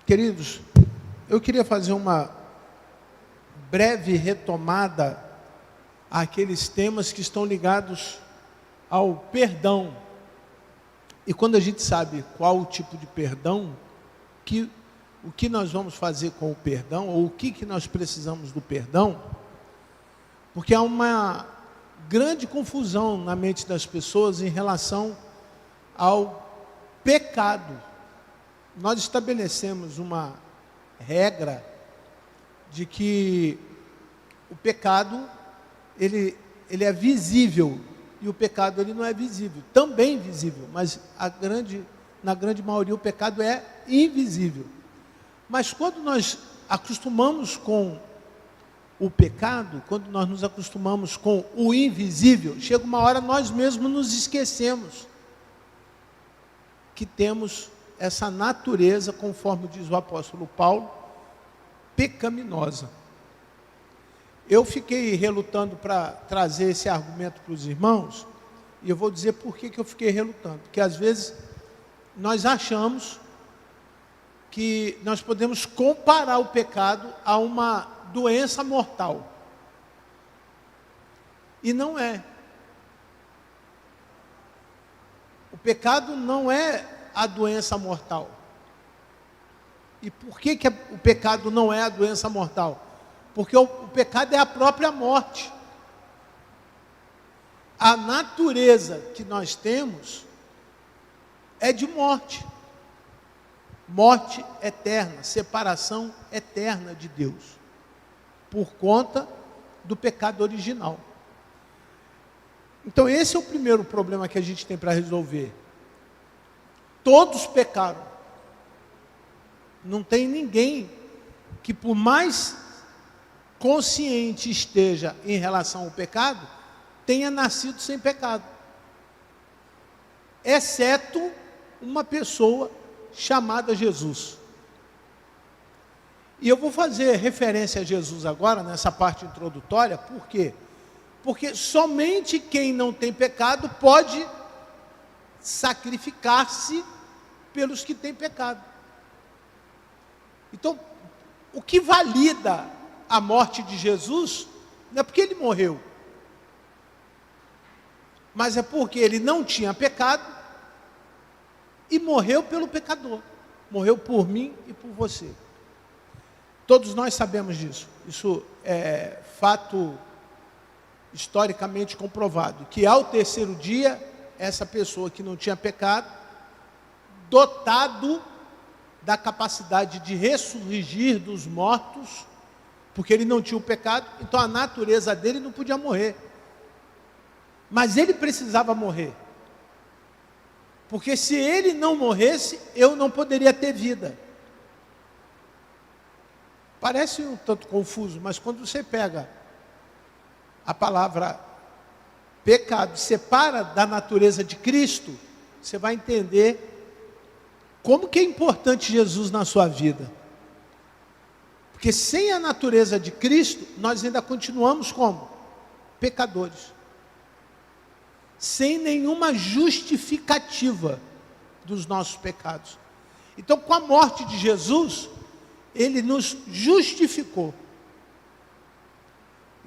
Queridos, eu queria fazer uma breve retomada àqueles temas que estão ligados ao perdão. E quando a gente sabe qual o tipo de perdão, o que nós vamos fazer com o perdão, ou o que nós precisamos do perdão, porque há uma grande confusão na mente das pessoas em relação ao pecado. Nós estabelecemos uma regra de que o pecado, ele é visível, e o pecado ele não é visível, também visível, mas na grande maioria o pecado é invisível. Mas quando nós acostumamos com o pecado, quando nós nos acostumamos com o invisível, chega uma hora nós mesmos nos esquecemos que temos essa natureza, conforme diz o apóstolo Paulo, pecaminosa. Eu fiquei relutando para trazer esse argumento para os irmãos, e eu vou dizer por que eu fiquei relutando. Porque às vezes nós achamos que nós podemos comparar o pecado a uma doença mortal. E não é. O pecado não é a doença mortal. E por que o pecado não é a doença mortal? Porque o pecado é a própria morte. A natureza que nós temos é de morte. Morte eterna, separação eterna de Deus, por conta do pecado original. Então esse é o primeiro problema que a gente tem para resolver. Todos pecaram. Não tem ninguém que, por mais consciente esteja em relação ao pecado, tenha nascido sem pecado, exceto uma pessoa chamada Jesus. E eu vou fazer referência a Jesus agora, nessa parte introdutória. Por quê? Porque somente quem não tem pecado pode sacrificar-se pelos que têm pecado. Então, o que valida a morte de Jesus não é porque ele morreu, mas é porque ele não tinha pecado e morreu pelo pecador, morreu por mim e por você. Todos nós sabemos disso. Isso é fato historicamente comprovado, que ao terceiro dia, essa pessoa que não tinha pecado, dotado da capacidade de ressurgir dos mortos, porque ele não tinha o pecado, então a natureza dele não podia morrer. Mas ele precisava morrer. Porque se ele não morresse, eu não poderia ter vida. Parece um tanto confuso, mas quando você pega a palavra pecado, separa da natureza de Cristo, você vai entender como que é importante Jesus na sua vida. Porque sem a natureza de Cristo, nós ainda continuamos como? Pecadores. Sem nenhuma justificativa dos nossos pecados. Então, com a morte de Jesus, ele nos justificou.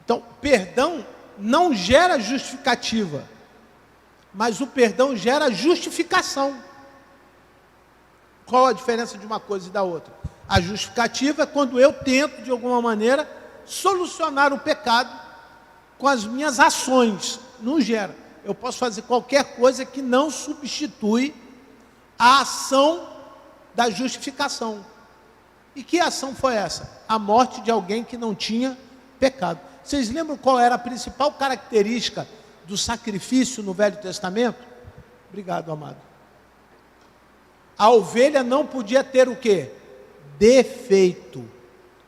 Então, perdão não gera justificativa, mas o perdão gera justificação. Qual a diferença de uma coisa e da outra? A justificativa é quando eu tento, de alguma maneira, solucionar o pecado com as minhas ações. Não gera. Eu posso fazer qualquer coisa que não substitui a ação da justificação. E que ação foi essa? A morte de alguém que não tinha pecado. Vocês lembram qual era a principal característica do sacrifício no Velho Testamento? Obrigado, amado. A ovelha não podia ter o quê? Defeito.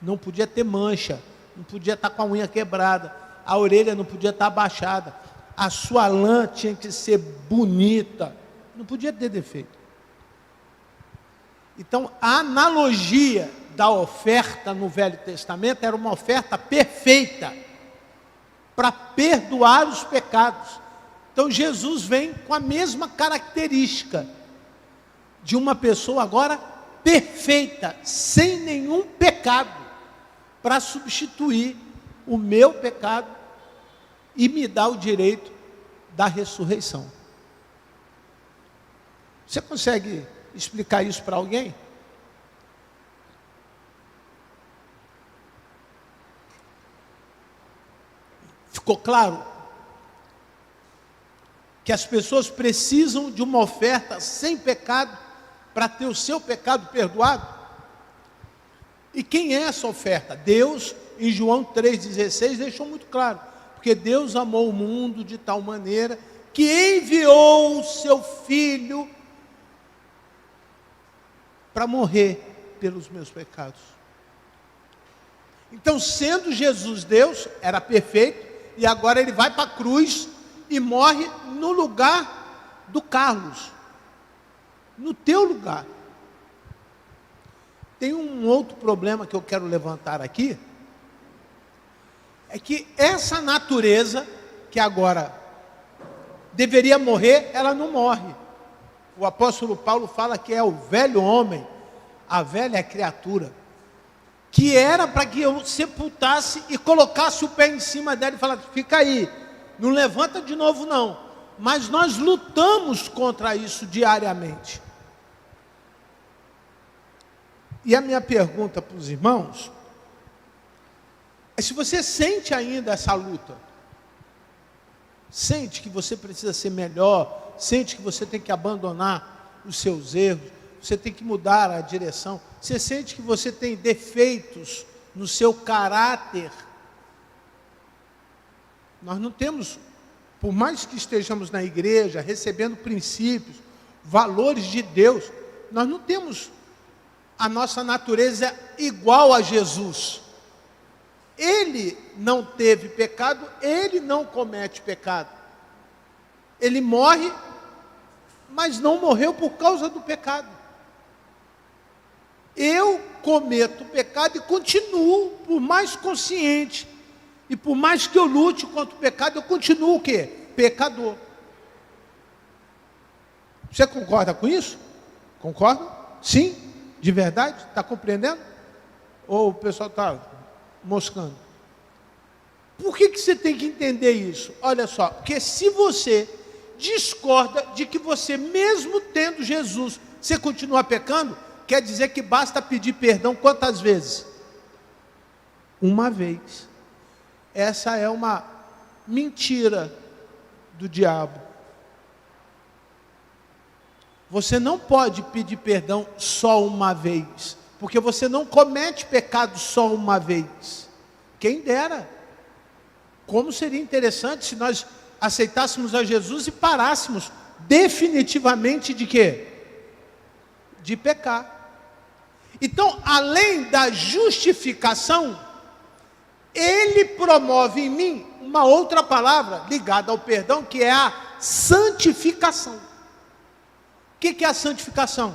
Não podia ter mancha. Não podia estar com a unha quebrada. A orelha não podia estar abaixada. A sua lã tinha que ser bonita. Não podia ter defeito. Então, a analogia da oferta no Velho Testamento era uma oferta perfeita para perdoar os pecados. Então, Jesus vem com a mesma característica de uma pessoa agora perfeita, sem nenhum pecado, para substituir o meu pecado e me dar o direito da ressurreição. Você consegue explicar isso para alguém? Ficou claro que as pessoas precisam de uma oferta sem pecado para ter o seu pecado perdoado? E quem é essa oferta? Deus, em João 3,16, deixou muito claro. Porque Deus amou o mundo de tal maneira que enviou o seu Filho para morrer pelos meus pecados. Então, sendo Jesus Deus, era perfeito, e agora ele vai para a cruz e morre no lugar do Carlos, no teu lugar. Tem um outro problema que eu quero levantar aqui, é que essa natureza, que agora deveria morrer, ela não morre. O apóstolo Paulo fala que é o velho homem, a velha criatura, que era para que eu sepultasse e colocasse o pé em cima dela e falasse: fica aí, não levanta de novo não. Mas nós lutamos contra isso diariamente. E a minha pergunta para os irmãos é se você sente ainda essa luta. Sente que você precisa ser melhor, sente que você tem que abandonar os seus erros, você tem que mudar a direção. Você sente que você tem defeitos no seu caráter. Nós não temos, por mais que estejamos na igreja, recebendo princípios, valores de Deus, nós não temos a nossa natureza igual a Jesus. Ele não teve pecado, ele não comete pecado. Ele morre, mas não morreu por causa do pecado. Eu cometo pecado e continuo, por mais consciente, e por mais que eu lute contra o pecado, eu continuo o quê? Pecador. Você concorda com isso? Concorda? Sim? De verdade? Está compreendendo? Ou o pessoal está moscando? Por que você tem que entender isso? Olha só, porque se você discorda de que você, mesmo tendo Jesus, você continua pecando, quer dizer que basta pedir perdão quantas vezes? Uma vez. Essa é uma mentira do diabo. Você não pode pedir perdão só uma vez, porque você não comete pecado só uma vez. Quem dera. Como seria interessante se nós aceitássemos a Jesus e parássemos definitivamente de quê? De pecar. Então, além da justificação, ele promove em mim uma outra palavra ligada ao perdão, que é a santificação. O que é a santificação?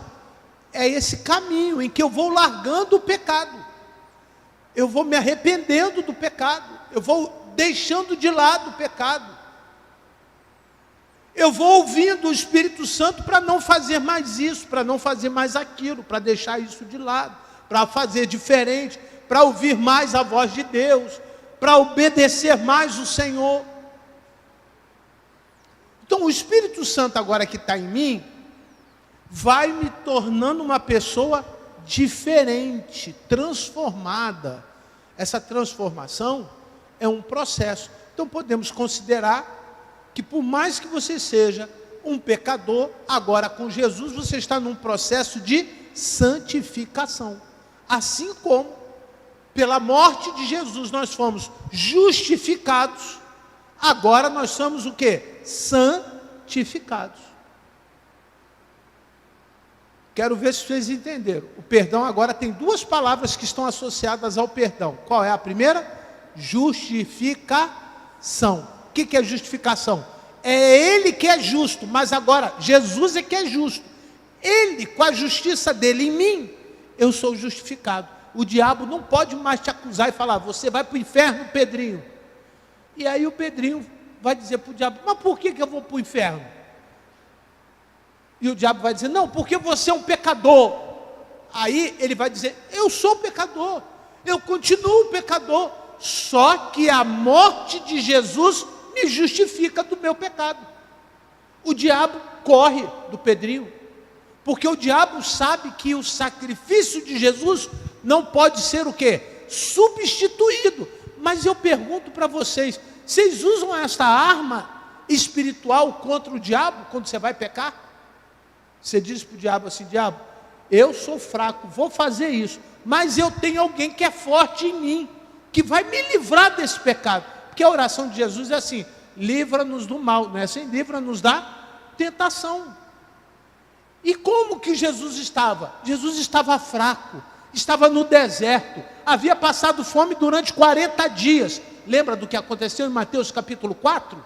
É esse caminho em que eu vou largando o pecado, eu vou me arrependendo do pecado, eu vou deixando de lado o pecado, eu vou ouvindo o Espírito Santo para não fazer mais isso, para não fazer mais aquilo, para deixar isso de lado, para fazer diferente, para ouvir mais a voz de Deus, para obedecer mais o Senhor. Então o Espírito Santo agora que está em mim, vai me tornando uma pessoa diferente, transformada. Essa transformação é um processo. Então podemos considerar que por mais que você seja um pecador, agora com Jesus você está num processo de santificação. Assim como pela morte de Jesus nós fomos justificados, agora nós somos o quê? Santificados. Quero ver se vocês entenderam. O perdão agora tem duas palavras que estão associadas ao perdão. Qual é a primeira? Justificação. O que é justificação? É ele que é justo, mas agora Jesus é que é justo. Ele, com a justiça dele em mim, eu sou justificado. O diabo não pode mais te acusar e falar: você vai para o inferno, Pedrinho. E aí o Pedrinho vai dizer para o diabo: mas por que eu vou para o inferno? E o diabo vai dizer: não, porque você é um pecador. Aí ele vai dizer, eu sou pecador, eu continuo pecador, só que a morte de Jesus me justifica do meu pecado. O diabo corre do Pedrinho, porque o diabo sabe que o sacrifício de Jesus não pode ser o quê? Substituído. Mas eu pergunto para vocês, vocês usam esta arma espiritual contra o diabo quando você vai pecar? Você diz para o diabo assim, diabo, eu sou fraco, vou fazer isso, mas eu tenho alguém que é forte em mim, que vai me livrar desse pecado. Porque a oração de Jesus é assim, livra-nos do mal, não é assim? Livra-nos da tentação. E como que Jesus estava? Jesus estava fraco, estava no deserto, havia passado fome durante 40 dias. Lembra do que aconteceu em Mateus capítulo 4?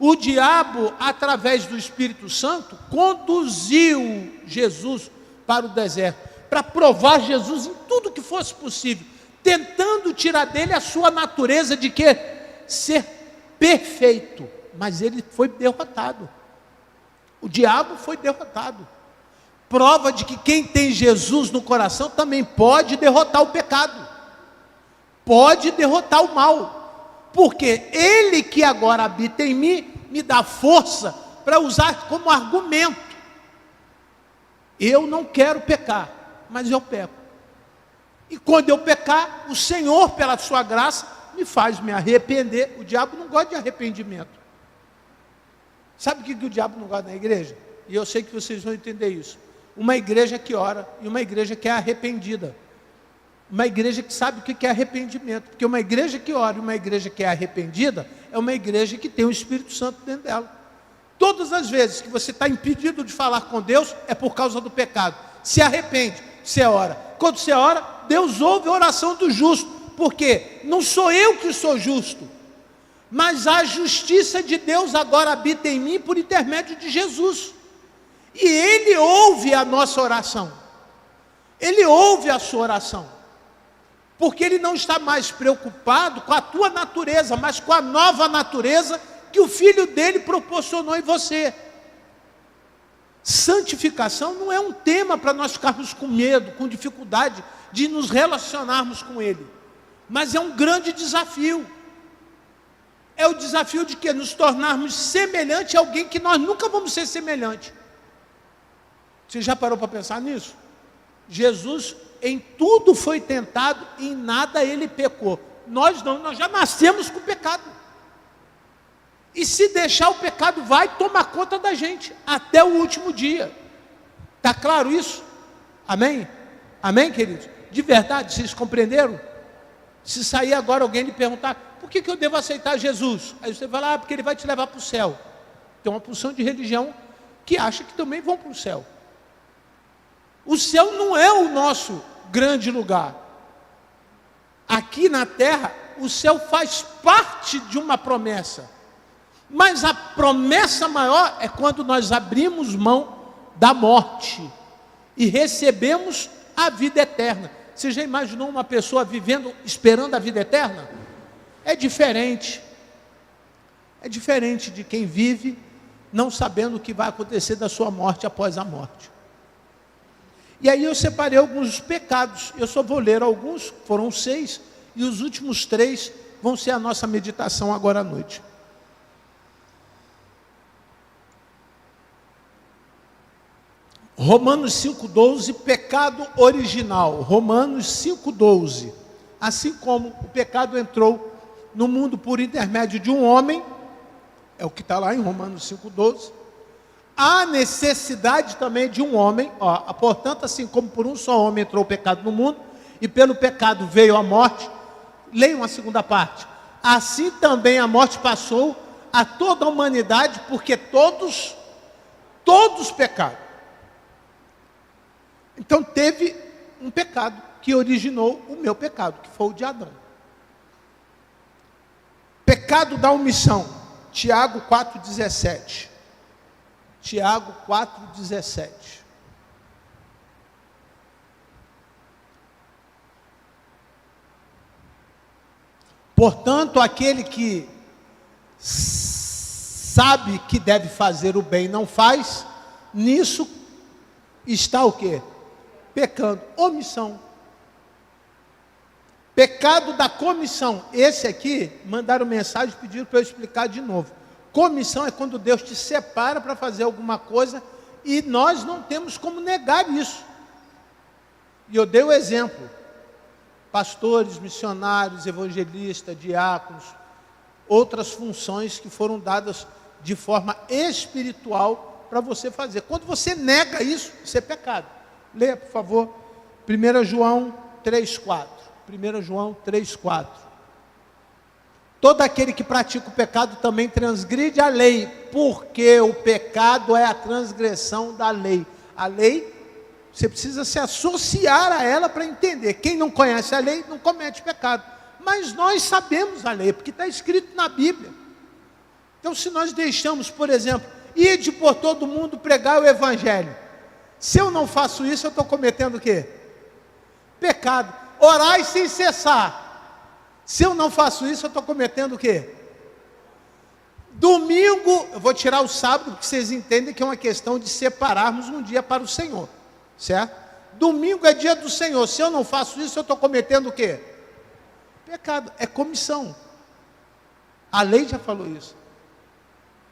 O diabo, através do Espírito Santo, conduziu Jesus para o deserto, para provar Jesus em tudo que fosse possível, tentando tirar dele a sua natureza de quê? Ser perfeito. Mas ele foi derrotado. O diabo foi derrotado. Prova de que quem tem Jesus no coração também pode derrotar o pecado, pode derrotar o mal, porque ele que agora habita em mim, me dá força para usar como argumento. Eu não quero pecar, mas eu peco. E quando eu pecar, o Senhor, pela sua graça, me faz me arrepender. O diabo não gosta de arrependimento. Sabe o que o diabo não gosta na igreja? E eu sei que vocês vão entender isso. Uma igreja que ora e uma igreja que é arrependida. Uma igreja que sabe o que é arrependimento. Porque uma igreja que ora e uma igreja que é arrependida é uma igreja que tem o Espírito Santo dentro dela. Todas as vezes que você está impedido de falar com Deus, é por causa do pecado. Se arrepende, você ora. Quando você ora, Deus ouve a oração do justo. Porque não sou eu que sou justo, mas a justiça de Deus agora habita em mim por intermédio de Jesus. E Ele ouve a nossa oração. Ele ouve a sua oração. Porque Ele não está mais preocupado com a tua natureza, mas com a nova natureza que o Filho dele proporcionou em você. Santificação não é um tema para nós ficarmos com medo, com dificuldade de nos relacionarmos com Ele. Mas é um grande desafio. É o desafio de que nos tornarmos semelhante a alguém que nós nunca vamos ser semelhante. Você já parou para pensar nisso? Jesus em tudo foi tentado e em nada ele pecou. Nós não, nós já nascemos com pecado. E se deixar, o pecado vai tomar conta da gente até o último dia. Está claro isso? Amém? Amém, queridos? De verdade, vocês compreenderam? Se sair agora alguém lhe perguntar, por que eu devo aceitar Jesus? Aí você vai lá, porque Ele vai te levar para o céu. Tem uma porção de religião que acha que também vão para o céu. O céu não é o nosso grande lugar. Aqui na terra, o céu faz parte de uma promessa. Mas a promessa maior é quando nós abrimos mão da morte e recebemos a vida eterna. Você já imaginou uma pessoa vivendo, esperando a vida eterna? É diferente. É diferente de quem vive não sabendo o que vai acontecer da sua morte após a morte. E aí eu separei alguns pecados. Eu só vou ler alguns, foram 6, e os últimos 3 vão ser a nossa meditação agora à noite. Romanos 5,12, pecado original. Romanos 5,12. Assim como o pecado entrou no mundo por intermédio de um homem, é o que está lá em Romanos 5,12, há necessidade também de um homem, portanto, assim como por um só homem entrou o pecado no mundo, e pelo pecado veio a morte, leiam a segunda parte, assim também a morte passou a toda a humanidade, porque todos pecaram. Então teve um pecado que originou o meu pecado, que foi o de Adão. Pecado da omissão, Tiago 4,17. Tiago 4,17. Portanto, aquele que sabe que deve fazer o bem e não faz, nisso está o quê? pecando. Omissão. Pecado da comissão. Esse aqui, mandaram mensagem e pediram para eu explicar de novo. Comissão é quando Deus te separa para fazer alguma coisa e nós não temos como negar isso. E eu dei o exemplo. Pastores, missionários, evangelistas, diáconos, outras funções que foram dadas de forma espiritual para você fazer. Quando você nega isso, isso é pecado. Leia, por favor, 1 João 3,4. 1 João 3,4. Todo aquele que pratica o pecado também transgride a lei, porque o pecado é a transgressão da lei. A lei, você precisa se associar a ela para entender. Quem não conhece a lei não comete pecado. Mas nós sabemos a lei, porque está escrito na Bíblia. Então, se nós deixamos, por exemplo, ide por todo mundo pregar o Evangelho. Se eu não faço isso, eu estou cometendo o quê? Pecado. Orai sem cessar. Se eu não faço isso, eu estou cometendo o quê? Domingo, eu vou tirar o sábado, porque vocês entendem que é uma questão de separarmos um dia para o Senhor. Certo? Domingo é dia do Senhor. Se eu não faço isso, eu estou cometendo o quê? Pecado. É comissão. A lei já falou isso.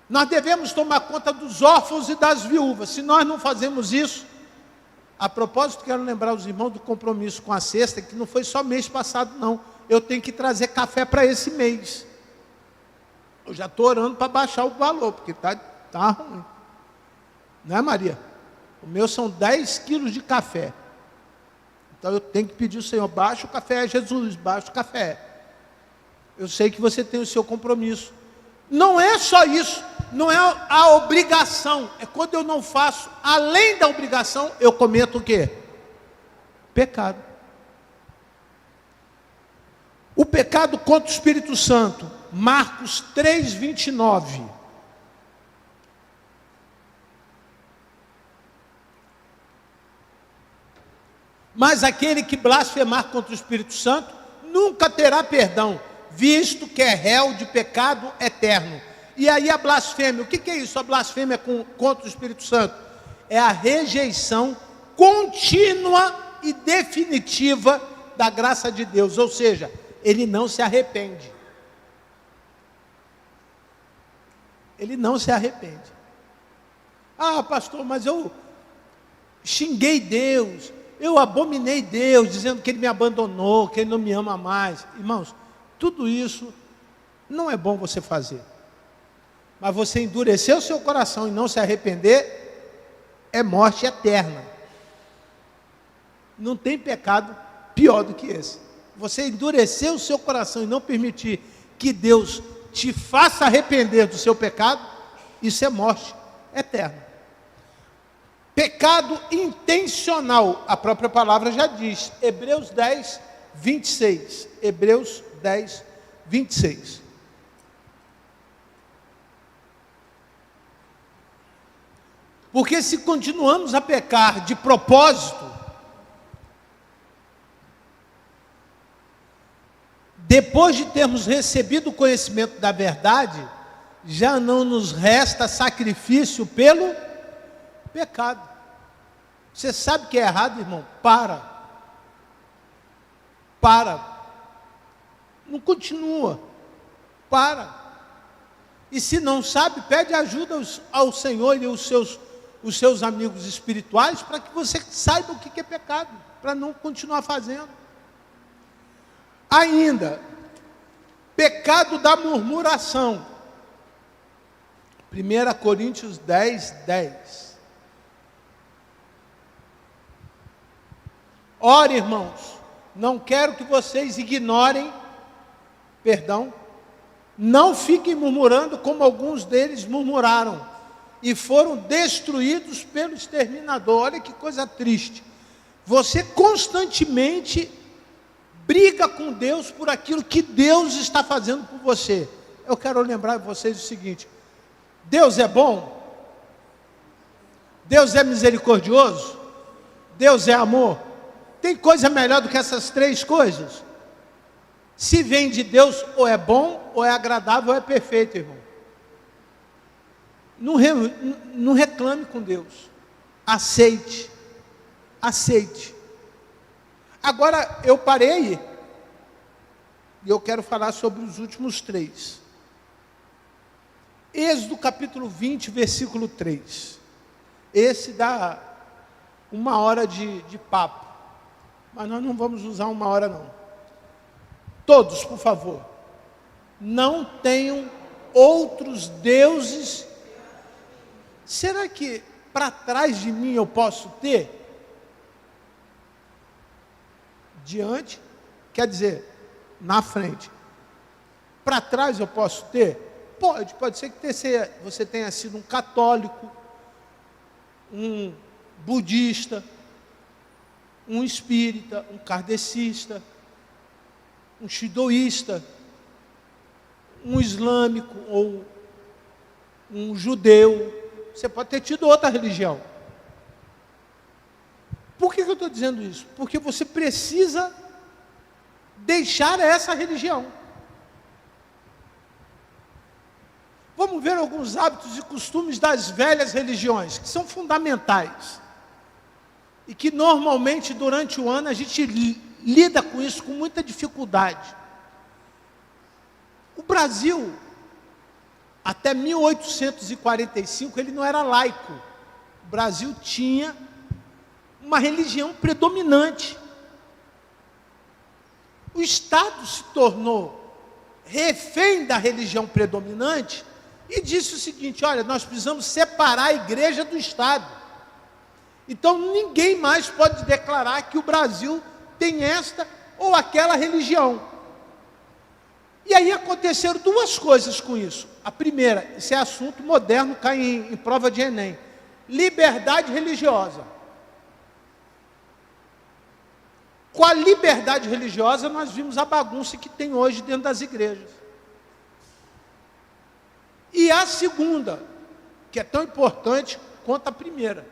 Nós devemos tomar conta dos órfãos e das viúvas. Se nós não fazemos isso, a propósito, quero lembrar os irmãos do compromisso com a cesta, que não foi só mês passado, não. Eu tenho que trazer café para esse mês. Eu já estou orando para baixar o valor, porque tá ruim. Não é, Maria? O meu são 10 quilos de café. Então eu tenho que pedir ao Senhor, baixa o café, Jesus, baixa o café. Eu sei que você tem o seu compromisso. Não é só isso, não é a obrigação, é quando eu não faço, além da obrigação, eu cometo o quê? Pecado. O pecado contra o Espírito Santo, Marcos 3:29. Mas aquele que blasfemar contra o Espírito Santo nunca terá perdão, visto que é réu de pecado eterno. E aí a blasfêmia, o que é isso? A blasfêmia contra o Espírito Santo é a rejeição contínua e definitiva da graça de Deus, ou seja, ele não se arrepende. Ele não se arrepende. Ah, pastor, mas eu xinguei Deus, eu abominei Deus, dizendo que Ele me abandonou, que Ele não me ama mais. Irmãos, tudo isso não é bom você fazer. Mas você endurecer o seu coração e não se arrepender, é morte eterna. Não tem pecado pior do que esse. Você endurecer o seu coração e não permitir que Deus te faça arrepender do seu pecado, isso é morte eterna. Pecado intencional, a própria palavra já diz, Hebreus 10, 26. Hebreus 10, 26. Porque se continuamos a pecar de propósito, depois de termos recebido o conhecimento da verdade, já não nos resta sacrifício pelo pecado. Você sabe que é errado, irmão? Para. Não continua. Para. E se não sabe, pede ajuda ao Senhor e os seus amigos espirituais para que você saiba o que é pecado, para não continuar fazendo. Ainda, pecado da murmuração. 1 Coríntios 10, 10. Ora, irmãos, não quero que vocês ignorem, não fiquem murmurando como alguns deles murmuraram e foram destruídos pelo exterminador. Olha que coisa triste. Você constantemente briga com Deus por aquilo que Deus está fazendo por você. Eu quero lembrar vocês o seguinte: Deus é bom, Deus é misericordioso, Deus é amor. Tem coisa melhor do que essas três coisas? Se vem de Deus, ou é bom, ou é agradável, ou é perfeito, irmão. Não reclame com Deus. Aceite. Agora, eu parei e eu quero falar sobre os últimos 3. Êxodo capítulo 20, versículo 3. Esse dá 1 hora de papo. Mas nós não vamos usar 1 hora, não. Todos, por favor. Não tenham outros deuses. Será que para trás de mim eu posso ter? Diante, quer dizer, na frente. Para trás eu posso ter? Pode ser que você tenha sido um católico, um budista, um espírita, um kardecista, um shintoísta, um islâmico ou um judeu. Você pode ter tido outra religião. Por que eu estou dizendo isso? Porque você precisa deixar essa religião. Vamos ver alguns hábitos e costumes das velhas religiões, que são fundamentais. E que normalmente durante o ano a gente lida com isso com muita dificuldade. O Brasil, até 1845, ele não era laico. O Brasil tinha uma religião predominante. O Estado se tornou refém da religião predominante e disse o seguinte: olha, nós precisamos separar a igreja do Estado. Então ninguém mais pode declarar que o Brasil tem esta ou aquela religião. E aí aconteceram 2 coisas com isso. A primeira, esse é assunto moderno, cai em prova de Enem. Liberdade religiosa. Com a liberdade religiosa, nós vimos a bagunça que tem hoje dentro das igrejas. E a segunda, que é tão importante quanto a primeira,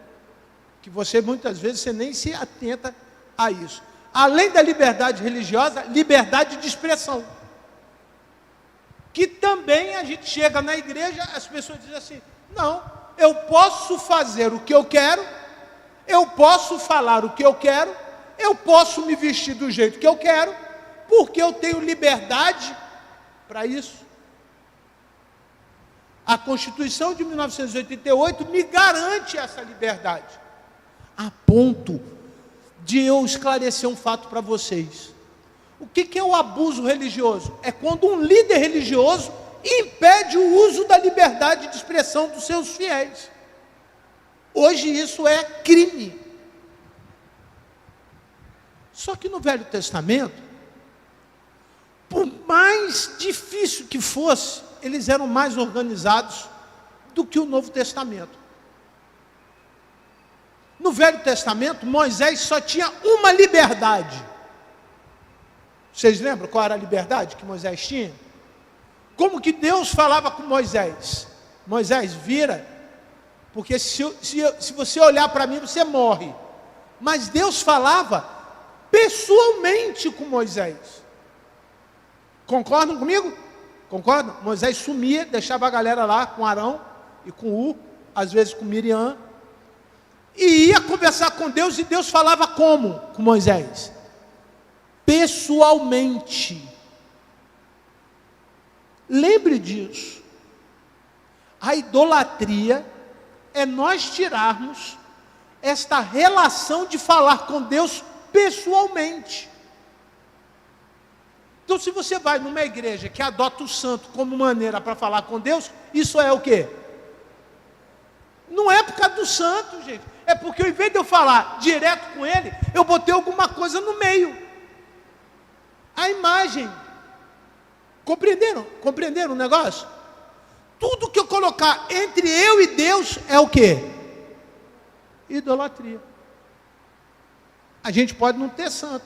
que você muitas vezes você nem se atenta a isso. Além da liberdade religiosa, liberdade de expressão. Que também a gente chega na igreja, as pessoas dizem assim: não, eu posso fazer o que eu quero, eu posso falar o que eu quero, eu posso me vestir do jeito que eu quero, porque eu tenho liberdade para isso. A Constituição de 1988 me garante essa liberdade, a ponto de eu esclarecer um fato para vocês. O que é o abuso religioso? É quando um líder religioso impede o uso da liberdade de expressão dos seus fiéis. Hoje isso é crime. Só que no Velho Testamento, por mais difícil que fosse, eles eram mais organizados do que o Novo Testamento. No Velho Testamento, Moisés só tinha uma liberdade. Vocês lembram qual era a liberdade que Moisés tinha? Como que Deus falava com Moisés? Moisés, vira, porque se você olhar para mim, você morre. Mas Deus falava pessoalmente com Moisés. Concordam comigo? Concordam? Moisés sumia, deixava a galera lá com Arão e com U, às vezes com Miriam, e ia conversar com Deus, e Deus falava como com Moisés? Pessoalmente. Lembre disso. A idolatria é nós tirarmos esta relação de falar com Deus pessoalmente. Então, se você vai numa igreja que adota o santo como maneira para falar com Deus, isso é o quê? Não é por causa do santo, gente. É porque ao invés de eu falar direto com ele, eu botei alguma coisa no meio. A imagem. Compreenderam? Compreenderam o negócio? Tudo que eu colocar entre eu e Deus é o quê? Idolatria. A gente pode não ter santo,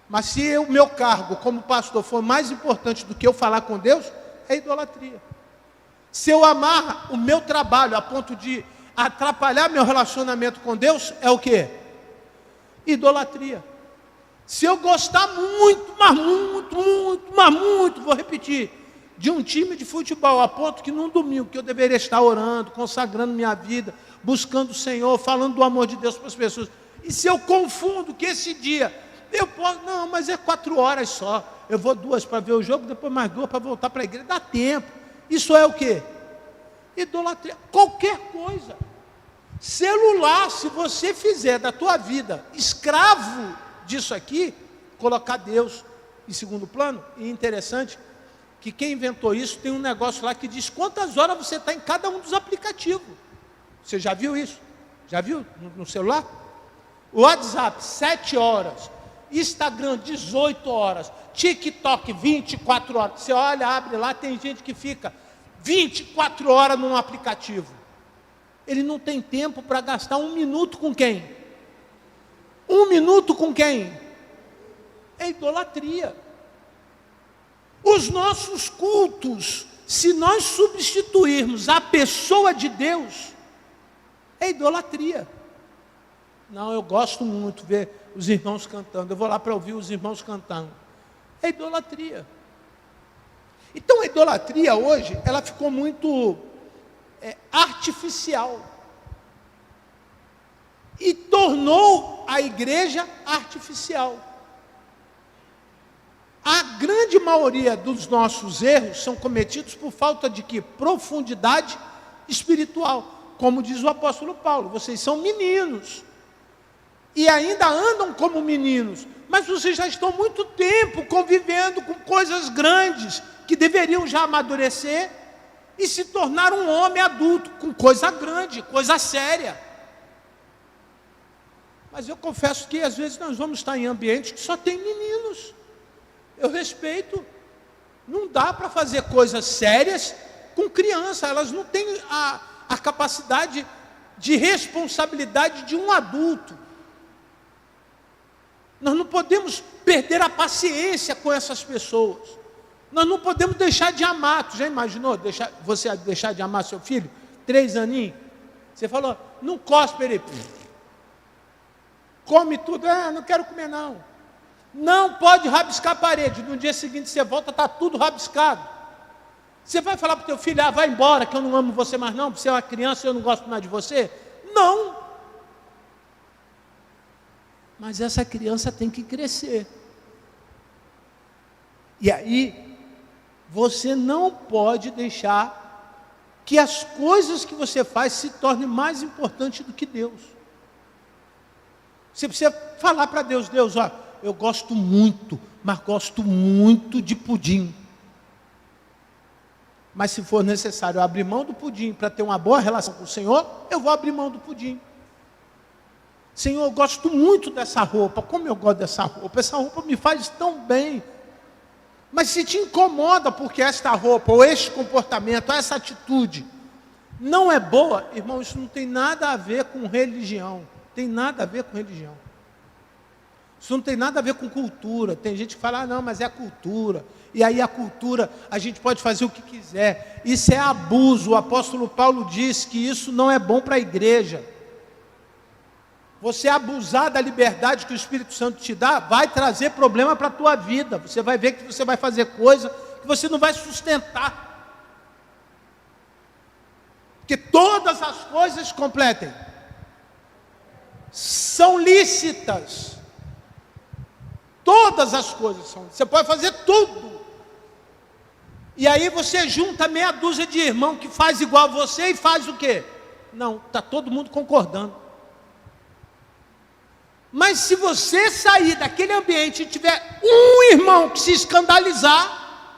mas se o meu cargo como pastor for mais importante do que eu falar com Deus, é idolatria. Se eu amar o meu trabalho a ponto de atrapalhar meu relacionamento com Deus, é o quê? Idolatria. Se eu gostar muito, mas muito, vou repetir, de um time de futebol, a ponto que num domingo que eu deveria estar orando, consagrando minha vida, buscando o Senhor, falando do amor de Deus para as pessoas, E se eu confundo que esse dia, eu posso, não, mas é 4 horas só. Eu vou 2 para ver o jogo, depois mais 2 para voltar para a igreja. Dá tempo. Isso é o quê? Idolatria. Qualquer coisa. Celular, se você fizer da tua vida escravo disso aqui, colocar Deus em segundo plano, e interessante que quem inventou isso tem um negócio lá que diz quantas horas você está em cada um dos aplicativos. Você já viu isso? Já viu no celular? O WhatsApp, 7 horas. Instagram, 18 horas. TikTok, 24 horas. Você olha, abre lá, tem gente que fica 24 horas num aplicativo. Ele não tem tempo para gastar 1 minuto com quem? 1 minuto com quem? É idolatria. Os nossos cultos, se nós substituirmos a pessoa de Deus, é idolatria. Não, eu gosto muito de ver os irmãos cantando. Eu vou lá para ouvir os irmãos cantando. É idolatria. Então a idolatria hoje, ela ficou muito artificial. E tornou a igreja artificial. A grande maioria dos nossos erros são cometidos por falta de quê? Profundidade espiritual. Como diz o apóstolo Paulo, vocês são meninos. E ainda andam como meninos. Mas vocês já estão muito tempo convivendo com coisas grandes, que deveriam já amadurecer e se tornar um homem adulto, com coisa grande, coisa séria. Mas eu confesso que às vezes nós vamos estar em ambientes que só tem meninos. Eu respeito, não dá para fazer coisas sérias com criança, elas não têm a capacidade de responsabilidade de um adulto. Nós não podemos perder a paciência com essas pessoas. Nós não podemos deixar de amar. Tu já imaginou você deixar de amar seu filho? 3 aninhos? Você falou, não cospe ele. Come tudo. Não quero comer não. Não pode rabiscar a parede. No dia seguinte você volta, está tudo rabiscado. Você vai falar para o teu filho, vai embora, que eu não amo você mais não, porque você é uma criança e eu não gosto mais de você? Não. Mas essa criança tem que crescer. E aí, você não pode deixar que as coisas que você faz se tornem mais importantes do que Deus. Você precisa falar para Deus, eu gosto muito, mas gosto muito de pudim. Mas se for necessário eu abrir mão do pudim para ter uma boa relação com o Senhor, eu vou abrir mão do pudim. Senhor, eu gosto muito dessa roupa. Como eu gosto dessa roupa? Essa roupa me faz tão bem. Mas se te incomoda porque esta roupa, ou este comportamento, ou essa atitude não é boa, irmão, isso não tem nada a ver com religião. Tem nada a ver com religião. Isso não tem nada a ver com cultura. Tem gente que fala, não, mas é a cultura. E aí a cultura, a gente pode fazer o que quiser. Isso é abuso. O apóstolo Paulo diz que isso não é bom para a igreja. Você abusar da liberdade que o Espírito Santo te dá, vai trazer problema para a tua vida. Você vai ver que você vai fazer coisa que você não vai sustentar. Porque todas as coisas completem. São lícitas. Todas as coisas são. Você pode fazer tudo. E aí você junta meia dúzia de irmão que faz igual a você e faz o quê? Não, está todo mundo concordando. Mas se você sair daquele ambiente e tiver um irmão que se escandalizar,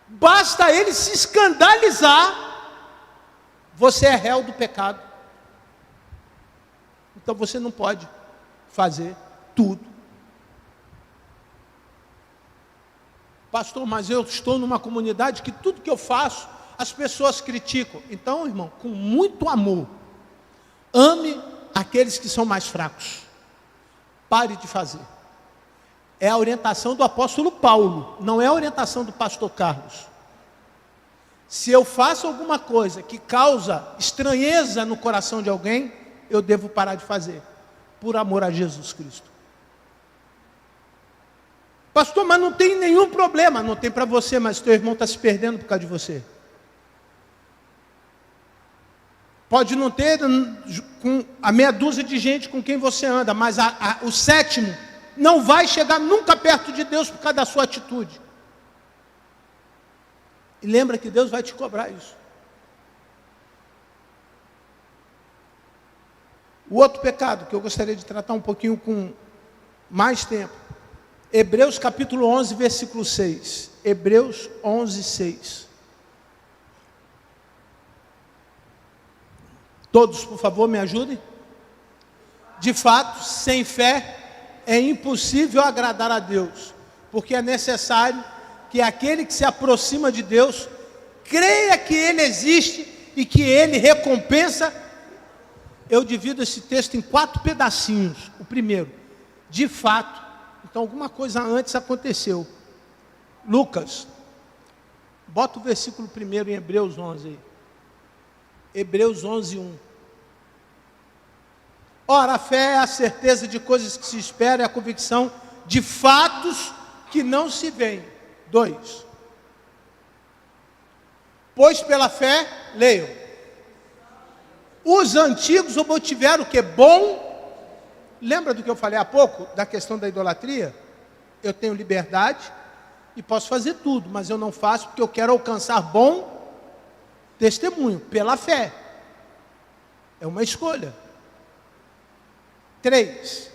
basta ele se escandalizar, você é réu do pecado. Então você não pode fazer tudo. Pastor, mas eu estou numa comunidade que tudo que eu faço, as pessoas criticam. Então, irmão, com muito amor, ame aqueles que são mais fracos. Pare de fazer. É a orientação do apóstolo Paulo, não é a orientação do pastor Carlos. Se eu faço alguma coisa que causa estranheza no coração de alguém, eu devo parar de fazer, por amor a Jesus Cristo. Pastor, mas não tem nenhum problema. Não tem para você, mas teu irmão está se perdendo por causa de você. Pode não ter com a meia dúzia de gente com quem você anda, mas o sétimo não vai chegar nunca perto de Deus por causa da sua atitude. E lembra que Deus vai te cobrar isso. O outro pecado que eu gostaria de tratar um pouquinho com mais tempo. Hebreus capítulo 11, versículo 6. Hebreus 11, 6. Todos, por favor, me ajudem. De fato, sem fé é impossível agradar a Deus, porque é necessário que aquele que se aproxima de Deus creia que Ele existe e que Ele recompensa. Eu divido esse texto em 4 pedacinhos. O primeiro, de fato, então alguma coisa antes aconteceu. Lucas, bota o versículo primeiro em Hebreus 11 aí. Hebreus 11, 1. Ora, a fé é a certeza de coisas que se esperam, é a convicção de fatos que não se veem. 2. Pois pela fé, leiam, os antigos obtiveram o que? Bom. Lembra do que eu falei há pouco, da questão da idolatria? Eu tenho liberdade e posso fazer tudo, mas eu não faço porque eu quero alcançar bom testemunho, pela fé. É uma escolha. 3.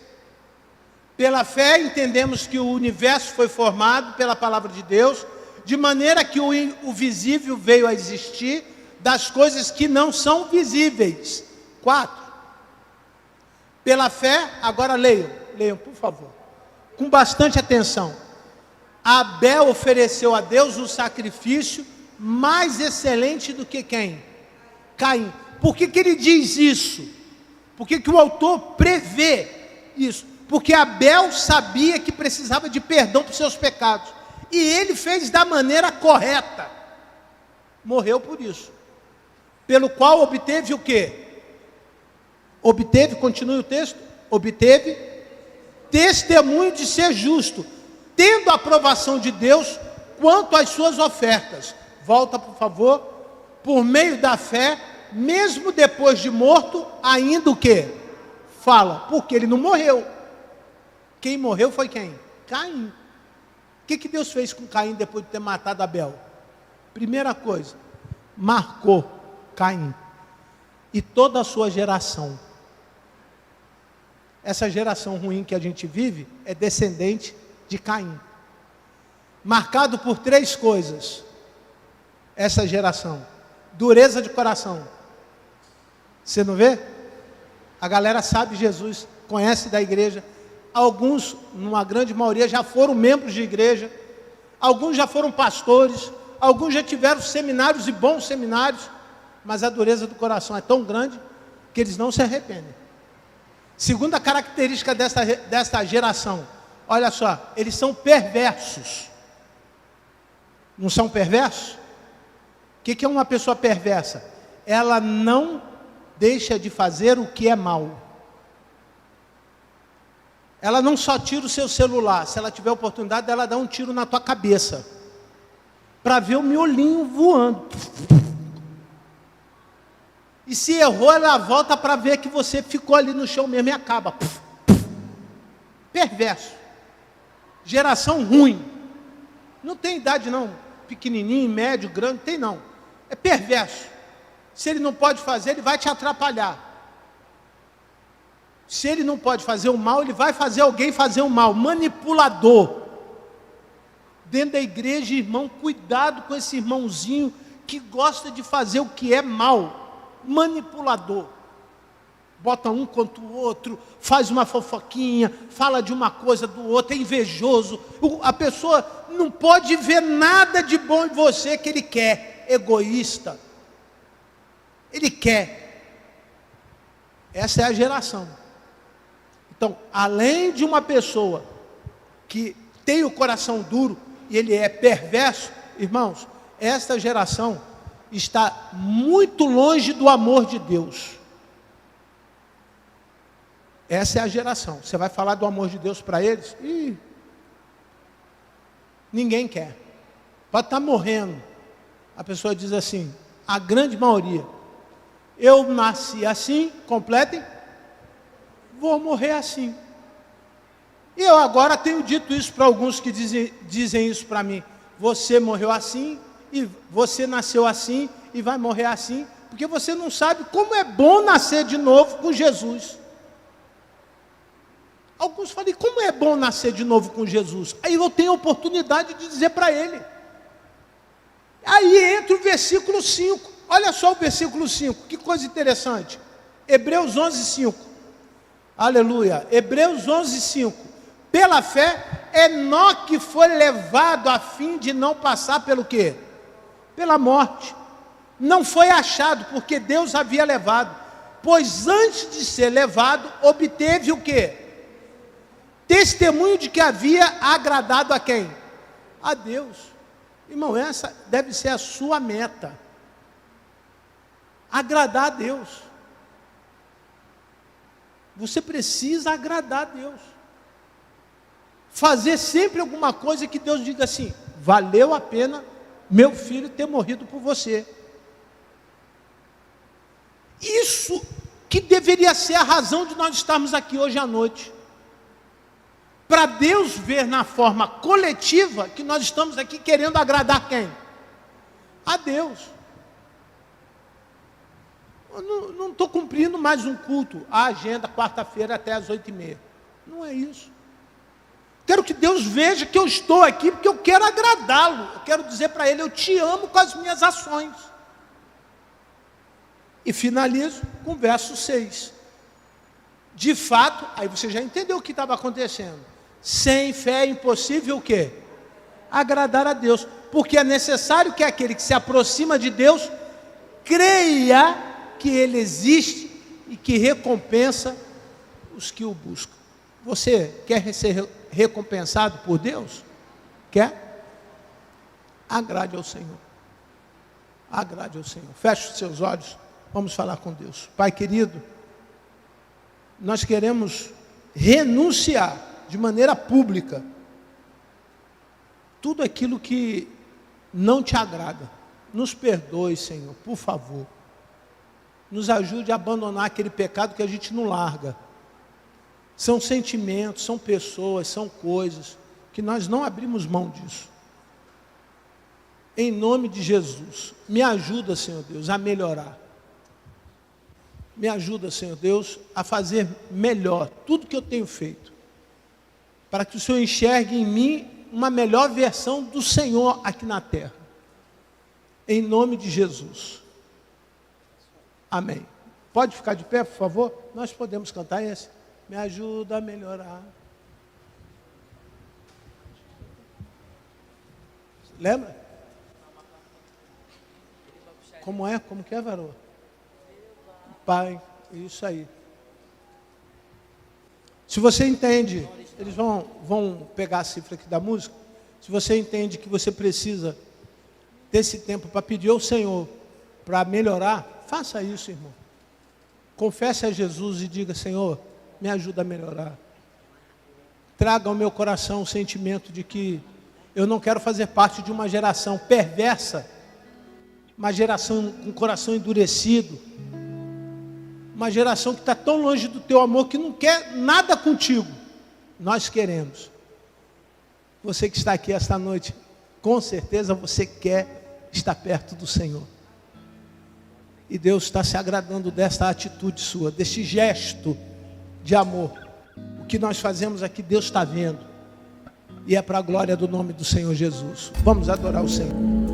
Pela fé entendemos que o universo foi formado pela palavra de Deus, de maneira que o visível veio a existir das coisas que não são visíveis. 4. Pela fé, agora leiam por favor, com bastante atenção. Abel ofereceu a Deus um sacrifício mais excelente do que quem? Caim. Por que ele diz isso? Por que o autor prevê isso? Porque Abel sabia que precisava de perdão por seus pecados. E ele fez da maneira correta. Morreu por isso. Pelo qual obteve o quê? Obteve, continue o texto, obteve testemunho de ser justo, tendo a aprovação de Deus quanto às suas ofertas. Volta, por favor. Por meio da fé, mesmo depois de morto, ainda o quê? Fala, porque ele não morreu. Quem morreu foi quem? Caim. O que Deus fez com Caim depois de ter matado Abel? Primeira coisa, marcou Caim e toda a sua geração. Essa geração ruim que a gente vive é descendente de Caim. Marcado por 3 coisas. Essa geração: dureza de coração. Você não vê? A galera sabe Jesus, conhece da igreja. Alguns, numa grande maioria, já foram membros de igreja. Alguns já foram pastores. Alguns já tiveram seminários e bons seminários. Mas a dureza do coração é tão grande que eles não se arrependem. Segunda característica desta geração, olha só, eles são perversos. Não são perversos? O que é uma pessoa perversa? Ela não deixa de fazer o que é mal. Ela não só tira o seu celular, se ela tiver oportunidade, ela dá um tiro na tua cabeça, para ver o miolinho voando. E se errou, ela volta para ver que você ficou ali no chão mesmo e acaba. Perverso. Geração ruim. Não tem idade não. Pequenininho, médio, grande, tem não. É perverso. Se ele não pode fazer, ele vai te atrapalhar. Se ele não pode fazer o mal, ele vai fazer alguém fazer o mal. Manipulador. Dentro da igreja, irmão, cuidado com esse irmãozinho que gosta de fazer o que é mal. Manipulador. Bota um contra o outro, faz uma fofoquinha, fala de uma coisa do outro, é invejoso. A pessoa não pode ver nada de bom em você que ele quer. Egoísta. Ele quer. Essa é a geração. Então, além de uma pessoa que tem o coração duro e ele é perverso, irmãos, esta geração está muito longe do amor de Deus. Essa é a geração. Você vai falar do amor de Deus para eles? Ninguém quer. Pode estar morrendo. A pessoa diz assim, a grande maioria, Eu nasci assim, completem, vou morrer assim. E eu agora tenho dito isso para alguns que dizem isso para mim. Você morreu assim, e você nasceu assim, e vai morrer assim, porque você não sabe como é bom nascer de novo com Jesus. Alguns falam, como é bom nascer de novo com Jesus? Aí eu tenho a oportunidade de dizer para ele. Aí entra o versículo 5. Olha só o versículo 5, que coisa interessante. Hebreus 11, 5. Aleluia. Hebreus 11, 5. Pela fé, Enoque foi levado a fim de não passar pelo quê? Pela morte. Não foi achado, porque Deus havia levado. Pois antes de ser levado, obteve o quê? Testemunho de que havia agradado a quem? A Deus. Irmão, essa deve ser a sua meta. Agradar a Deus. Você precisa agradar a Deus. Fazer sempre alguma coisa que Deus diga assim, valeu a pena meu filho ter morrido por você. Isso que deveria ser a razão de nós estarmos aqui hoje à noite. Para Deus ver na forma coletiva que nós estamos aqui querendo agradar quem? A Deus. Eu não estou cumprindo mais um culto, a agenda, quarta-feira até às 8h30. Não é isso. Quero que Deus veja que eu estou aqui porque eu quero agradá-lo. Eu quero dizer para Ele, eu te amo com as minhas ações. E finalizo com o verso 6. De fato, aí você já entendeu o que estava acontecendo. Sem fé é impossível o quê? Agradar a Deus. Porque é necessário que aquele que se aproxima de Deus creia que Ele existe e que recompensa os que o buscam. Você quer ser recompensado por Deus? Quer? Agrade ao Senhor. Agrade ao Senhor. Feche os seus olhos. Vamos falar com Deus. Pai querido, nós queremos renunciar de maneira pública tudo aquilo que não te agrada. Nos perdoe, Senhor, por favor. Nos ajude a abandonar aquele pecado que a gente não larga. São sentimentos, são pessoas, são coisas que nós não abrimos mão disso. Em nome de Jesus, me ajuda, Senhor Deus, a melhorar. Me ajuda, Senhor Deus, a fazer melhor tudo que eu tenho feito. Para que o Senhor enxergue em mim uma melhor versão do Senhor aqui na terra. Em nome de Jesus. Amém. Pode ficar de pé, por favor? Nós podemos cantar esse. Me ajuda a melhorar. Lembra? Como é? Como que é, varô? Pai, isso aí. Se você entende, eles vão pegar a cifra aqui da música. Se você entende que você precisa desse tempo para pedir ao Senhor para melhorar, faça isso, irmão. Confesse a Jesus e diga, Senhor, me ajuda a melhorar. Traga ao meu coração o sentimento de que eu não quero fazer parte de uma geração perversa, uma geração com o coração endurecido, uma geração que está tão longe do teu amor que não quer nada contigo. Nós queremos. Você que está aqui esta noite, com certeza você quer estar perto do Senhor. E Deus está se agradando desta atitude sua, deste gesto de amor. O que nós fazemos aqui, Deus está vendo. E é para a glória do nome do Senhor Jesus. Vamos adorar o Senhor.